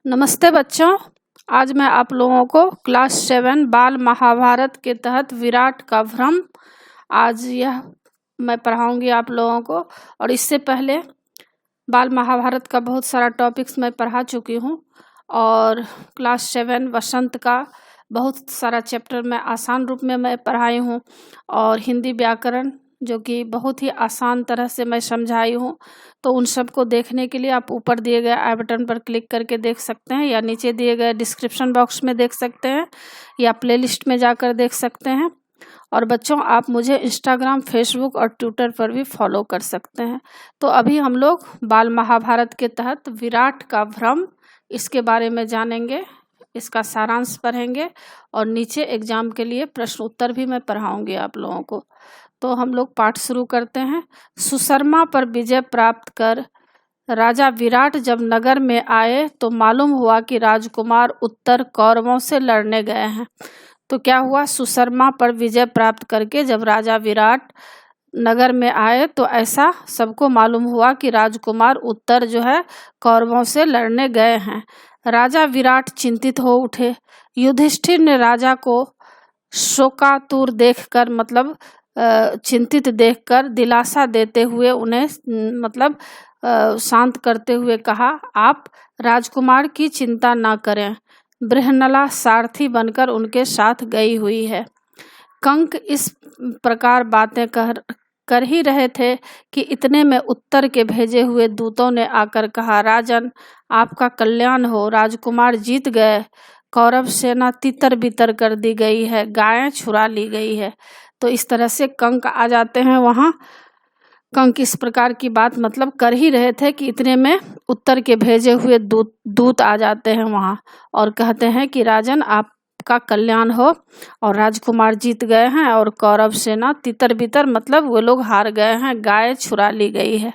नमस्ते बच्चों। आज मैं आप लोगों को क्लास 7 बाल महाभारत के तहत विराट का भ्रम आज यह मैं पढ़ाऊंगी आप लोगों को। और इससे पहले बाल महाभारत का बहुत सारा टॉपिक्स मैं पढ़ा चुकी हूँ और क्लास 7 वसंत का बहुत सारा चैप्टर मैं आसान रूप में मैं पढ़ाई हूँ और हिंदी व्याकरण जो कि बहुत ही आसान तरह से मैं समझाई हूँ। तो उन सब को देखने के लिए आप ऊपर दिए गए आई बटन पर क्लिक करके देख सकते हैं या नीचे दिए गए डिस्क्रिप्शन बॉक्स में देख सकते हैं या प्लेलिस्ट में जाकर देख सकते हैं। और बच्चों, आप मुझे इंस्टाग्राम, फेसबुक और ट्विटर पर भी फॉलो कर सकते हैं। तो अभी हम लोग बाल महाभारत के तहत विराट का भ्रम इसके बारे में जानेंगे, इसका सारांश पढ़ेंगे और नीचे एग्जाम के लिए प्रश्न उत्तर भी मैं पढ़ाऊंगी आप लोगों को। तो हम लोग पाठ शुरू करते हैं। सुशर्मा पर विजय प्राप्त कर राजा विराट जब नगर में आए तो मालूम हुआ कि राजकुमार उत्तर कौरवों से लड़ने गए हैं। तो क्या हुआ, सुशर्मा पर विजय प्राप्त करके जब राजा विराट नगर में आए तो ऐसा सबको मालूम हुआ कि राजकुमार उत्तर जो है कौरवों से लड़ने गए हैं। राजा विराट चिंतित हो उठे। युधिष्ठिर ने राजा को शोकातुर देखकर मतलब चिंतित देखकर दिलासा देते हुए उन्हें शांत करते हुए कहा, आप राजकुमार की चिंता न करें, बृहन्नला सारथी बनकर उनके साथ गई हुई है। कंक इस प्रकार बातें कर ही रहे थे कि इतने में उत्तर के भेजे हुए दूतों ने आकर कहा, राजन आपका कल्याण हो, राजकुमार जीत गए, कौरव सेना तितर बितर कर दी गई है, गायें छुड़ा ली गई है। तो इस तरह से कंक आ जाते हैं वहाँ। कंक इस प्रकार की बात कर ही रहे थे कि इतने में उत्तर के भेजे हुए दूत आ जाते हैं वहाँ और कहते हैं कि राजन आपका कल्याण हो और राजकुमार जीत गए हैं और कौरव सेना तितर बितर वो लोग हार गए हैं, गाय छुड़ा ली गई है।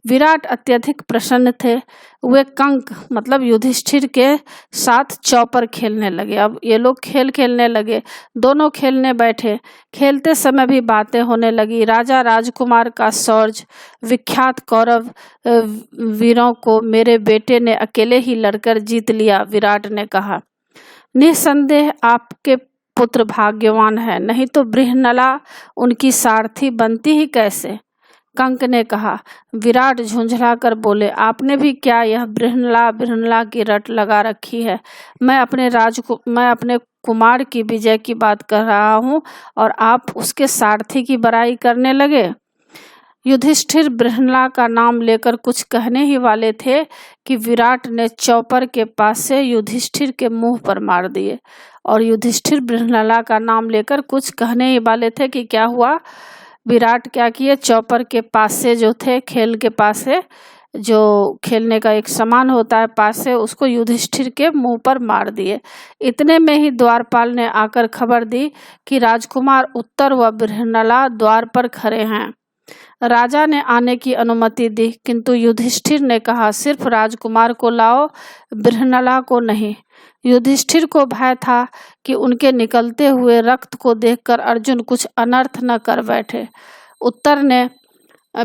विराट अत्यधिक प्रसन्न थे। वे कंक युधिष्ठिर के साथ चौपर खेलने लगे। अब ये लोग खेल खेलने लगे, दोनों खेलने बैठे। खेलते समय भी बातें होने लगी। राजा राजकुमार का शौर्य, विख्यात कौरव वीरों को मेरे बेटे ने अकेले ही लड़कर जीत लिया। विराट ने कहा, निसंदेह आपके पुत्र भाग्यवान है, नहीं तो बृहन्नला उनकी सारथी बनती ही कैसे। कंक ने कहा। विराट झुंझला कर बोले, आपने भी क्या यह बृहन्नला की रट लगा रखी है। मैं अपने कुमार की विजय की बात कर रहा हूँ और आप उसके सारथी की बड़ाई करने लगे। युधिष्ठिर बृहन्नला का नाम लेकर कुछ कहने ही वाले थे कि विराट ने चौपर के पास से युधिष्ठिर के मुंह पर मार दिए। और युधिष्ठिर बृहन्नला का नाम लेकर कुछ कहने ही वाले थे कि क्या हुआ, विराट क्या किए, चौपर के पास से जो थे, खेल के पास से जो खेलने का एक सामान होता है पास से, उसको युधिष्ठिर के मुंह पर मार दिए। इतने में ही द्वारपाल ने आकर खबर दी कि राजकुमार उत्तर व बृहन्नला द्वार पर खड़े हैं। राजा ने आने की अनुमति दी, किंतु युधिष्ठिर ने कहा, सिर्फ राजकुमार को लाओ, बृहन्नला को नहीं। युधिष्ठिर को भय था कि उनके निकलते हुए रक्त को देखकर अर्जुन कुछ अनर्थ न कर बैठे। उत्तर ने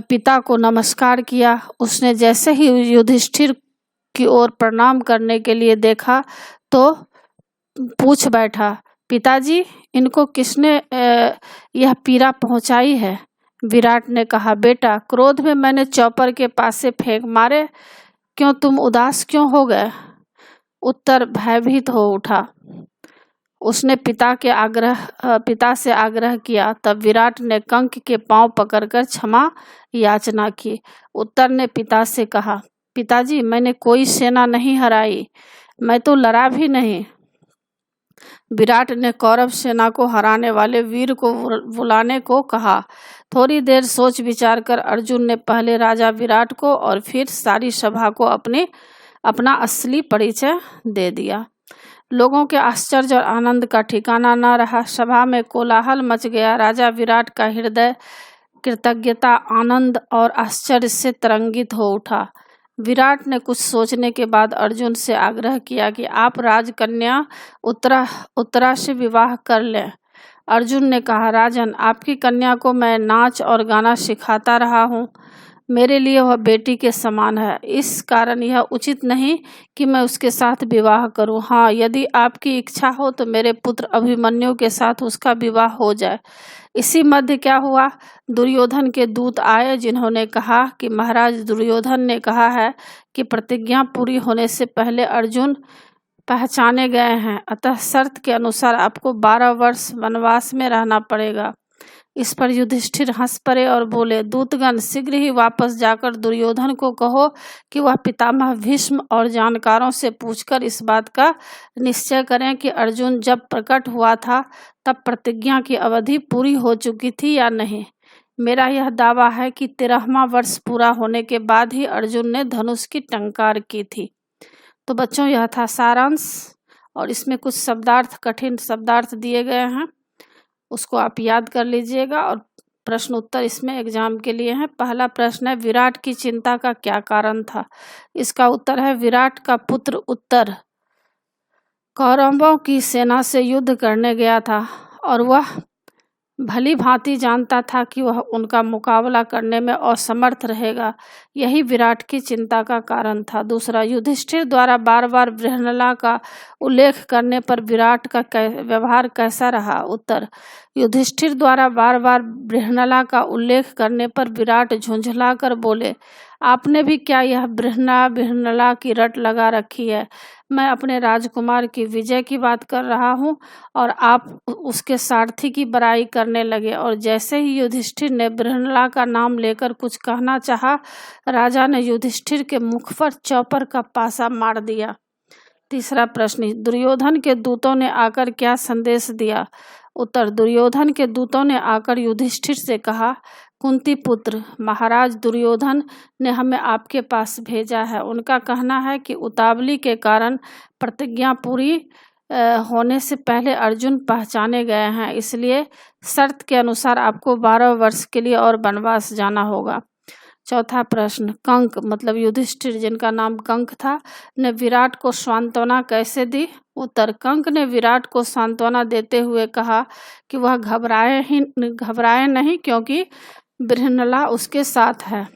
पिता को नमस्कार किया। उसने जैसे ही युधिष्ठिर की ओर प्रणाम करने के लिए देखा तो पूछ बैठा, पिताजी इनको किसने यह पीड़ा पहुंचाई है। विराट ने कहा, बेटा क्रोध में मैंने चौपर के पास से फेंक मारे, क्यों तुम उदास क्यों हो गए। उत्तर भयभीत हो उठा। उसने पिता से आग्रह किया। तब विराट ने कंक के पांव पकड़कर क्षमा याचना की। उत्तर ने पिता से कहा, पिताजी मैंने कोई सेना नहीं हराई, मैं तो लड़ा भी नहीं। विराट ने कौरव सेना को हराने वाले वीर को बुलाने को कहा। थोड़ी देर सोच विचार कर अर्जुन ने पहले राजा विराट को और फिर सारी सभा को अपना असली परिचय दे दिया। लोगों के आश्चर्य और आनंद का ठिकाना न रहा। सभा में कोलाहल मच गया। राजा विराट का हृदय कृतज्ञता, आनंद और आश्चर्य से तरंगित हो उठा। विराट ने कुछ सोचने के बाद अर्जुन से आग्रह किया कि आप राजकन्या उत्तरा से विवाह कर लें। अर्जुन ने कहा, राजन आपकी कन्या को मैं नाच और गाना सिखाता रहा हूँ, मेरे लिए वह बेटी के समान है, इस कारण यह उचित नहीं कि मैं उसके साथ विवाह करूं। हाँ, यदि आपकी इच्छा हो तो मेरे पुत्र अभिमन्यु के साथ उसका विवाह हो जाए। इसी मध्य क्या हुआ, दुर्योधन के दूत आए, जिन्होंने कहा कि महाराज, दुर्योधन ने कहा है कि प्रतिज्ञा पूरी होने से पहले अर्जुन पहचाने गए हैं, अतः शर्त के अनुसार आपको 12 वर्ष वनवास में रहना पड़ेगा। इस पर युधिष्ठिर हंस पड़े और बोले, दूतगण, शीघ्र ही वापस जाकर दुर्योधन को कहो कि वह पितामह भीष्म और जानकारों से पूछकर इस बात का निश्चय करें कि अर्जुन जब प्रकट हुआ था तब प्रतिज्ञा की अवधि पूरी हो चुकी थी या नहीं। मेरा यह दावा है कि 13वां वर्ष पूरा होने के बाद ही अर्जुन ने धनुष की टंकार की थी। तो बच्चों, यह था सारांश, और इसमें कुछ शब्दार्थ, कठिन शब्दार्थ दिए गए हैं, उसको आप याद कर लीजिएगा। और प्रश्न उत्तर इसमें एग्जाम के लिए है। पहला प्रश्न है, विराट की चिंता का क्या कारण था? इसका उत्तर है, विराट का पुत्र उत्तर कौरवों की सेना से युद्ध करने गया था और वह भली भांति जानता था कि वह उनका मुकाबला करने में असमर्थ रहेगा। यही विराट की चिंता का कारण था। दूसरा, युधिष्ठिर द्वारा बार बार बृहन्नला का उल्लेख करने पर विराट का व्यवहार कैसा रहा? उत्तर, युधिष्ठिर द्वारा बार बार बृहन्नला का उल्लेख करने पर विराट झुंझला कर बोले, आपने भी क्या यह बृहन्नला की रट लगा रखी है? मैं अपने राजकुमार की विजय की बात कर रहा हूँ और आप उसके सारथी की बड़ाई करने लगे। और जैसे ही युधिष्ठिर ने बृहन्नला का नाम लेकर कुछ कहना चाहा, राजा ने युधिष्ठिर के मुख पर चौपर का पासा मार दिया। तीसरा प्रश्न, दुर्योधन के दूतों ने आकर क्या संदेश दिया? उत्तर, दुर्योधन के दूतों ने आकर युधिष्ठिर से कहा, कुंती पुत्र, महाराज दुर्योधन ने हमें आपके पास भेजा है। उनका कहना है कि उतावली के कारण प्रतिज्ञा पूरी होने से पहले अर्जुन पहचाने गए हैं, इसलिए शर्त के अनुसार आपको 12 वर्ष के लिए और वनवास जाना होगा। चौथा प्रश्न, कंक मतलब युधिष्ठिर, जिनका नाम कंक था, ने विराट को सांत्वना कैसे दी? उत्तर, कंक ने विराट को सांत्वना देते हुए कहा कि वह घबराए नहीं, क्योंकि बृहन्नला उसके साथ है।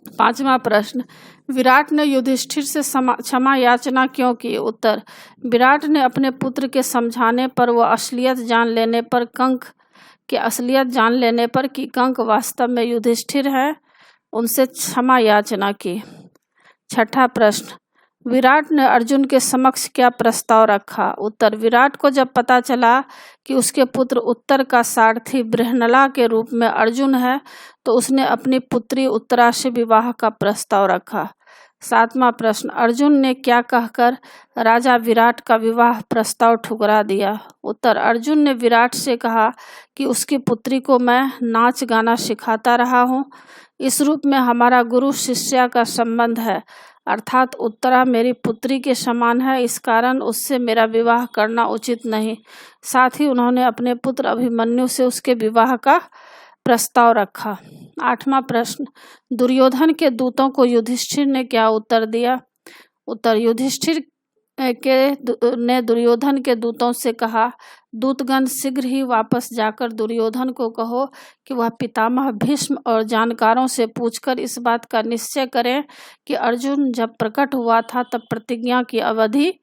पांचवा प्रश्न, विराट ने युधिष्ठिर से क्षमा याचना क्यों की? उत्तर, विराट ने अपने पुत्र के समझाने पर व असलियत जान लेने पर कि कंक वास्तव में युधिष्ठिर है, उनसे क्षमा याचना की। छठा प्रश्न, विराट ने अर्जुन के समक्ष क्या प्रस्ताव रखा? उत्तर, विराट को जब पता चला कि उसके पुत्र उत्तर का सारथी बृहन्नला के रूप में अर्जुन है, तो उसने अपनी पुत्री उत्तरा से विवाह का प्रस्ताव रखा। सातवां प्रश्न, अर्जुन ने क्या कहकर राजा विराट का विवाह प्रस्ताव ठुकरा दिया? उत्तर, अर्जुन ने विराट से कहा कि उसकी पुत्री को मैं नाच गाना सिखाता रहा हूँ, इस रूप में हमारा गुरु शिष्या का संबंध है, अर्थात उत्तरा मेरी पुत्री के समान है, इस कारण उससे मेरा विवाह करना उचित नहीं। साथ ही उन्होंने अपने पुत्र अभिमन्यु से उसके विवाह का प्रस्ताव रखा। आठवां प्रश्न, दुर्योधन के दूतों को युधिष्ठिर ने क्या उत्तर दिया? उत्तर, युधिष्ठिर ने दुर्योधन के दूतों से कहा, दूतगण, शीघ्र ही वापस जाकर दुर्योधन को कहो कि वह पितामह भीष्म और जानकारों से पूछकर इस बात का निश्चय करें कि अर्जुन जब प्रकट हुआ था तब प्रतिज्ञा की अवधि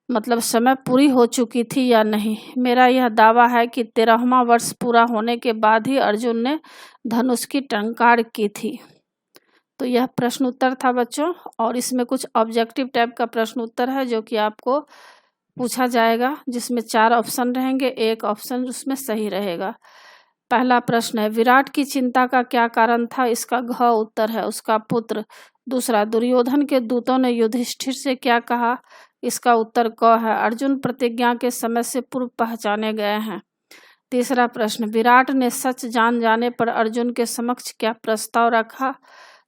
मतलब समय पूरी हो चुकी थी या नहीं। मेरा यह दावा है कि 13वां वर्ष पूरा होने के बाद ही अर्जुन ने धनुष की टंकार की थी। तो यह प्रश्न उत्तर था बच्चों, और इसमें कुछ ऑब्जेक्टिव टाइप का प्रश्न उत्तर है जो कि आपको पूछा जाएगा, जिसमें 4 ऑप्शन रहेंगे, एक ऑप्शन उसमें सही रहेगा। पहला प्रश्न है, विराट की चिंता का क्या कारण था? इसका घ उत्तर है उसका पुत्र। दूसरा, दुर्योधन के दूतों ने युधिष्ठिर से क्या कहा? इसका उत्तर क है, अर्जुन प्रतिज्ञा के समय से पूर्व पहचाने गए हैं। तीसरा प्रश्न, विराट ने सच जान जाने पर अर्जुन के समक्ष क्या प्रस्ताव रखा?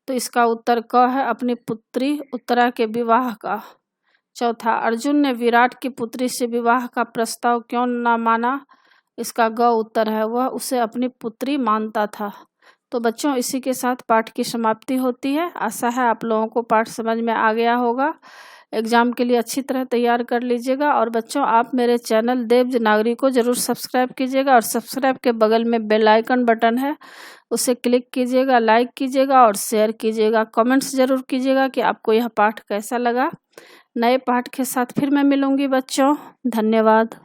तो इसका उत्तर क है, अपनी पुत्री उत्तरा के विवाह का। चौथा, अर्जुन ने विराट की पुत्री से विवाह का प्रस्ताव क्यों न माना? इसका ग उत्तर है, वह उसे अपनी पुत्री मानता था। तो बच्चों, इसी के साथ पाठ की समाप्ति होती है। आशा है आप लोगों को पाठ समझ में आ गया होगा। एग्ज़ाम के लिए अच्छी तरह तैयार कर लीजिएगा। और बच्चों, आप मेरे चैनल देवनागरी को ज़रूर सब्सक्राइब कीजिएगा और सब्सक्राइब के बगल में बेल आइकन बटन है, उसे क्लिक कीजिएगा, लाइक कीजिएगा और शेयर कीजिएगा। कमेंट्स ज़रूर कीजिएगा कि आपको यह पाठ कैसा लगा। नए पाठ के साथ फिर मैं मिलूँगी बच्चों। धन्यवाद।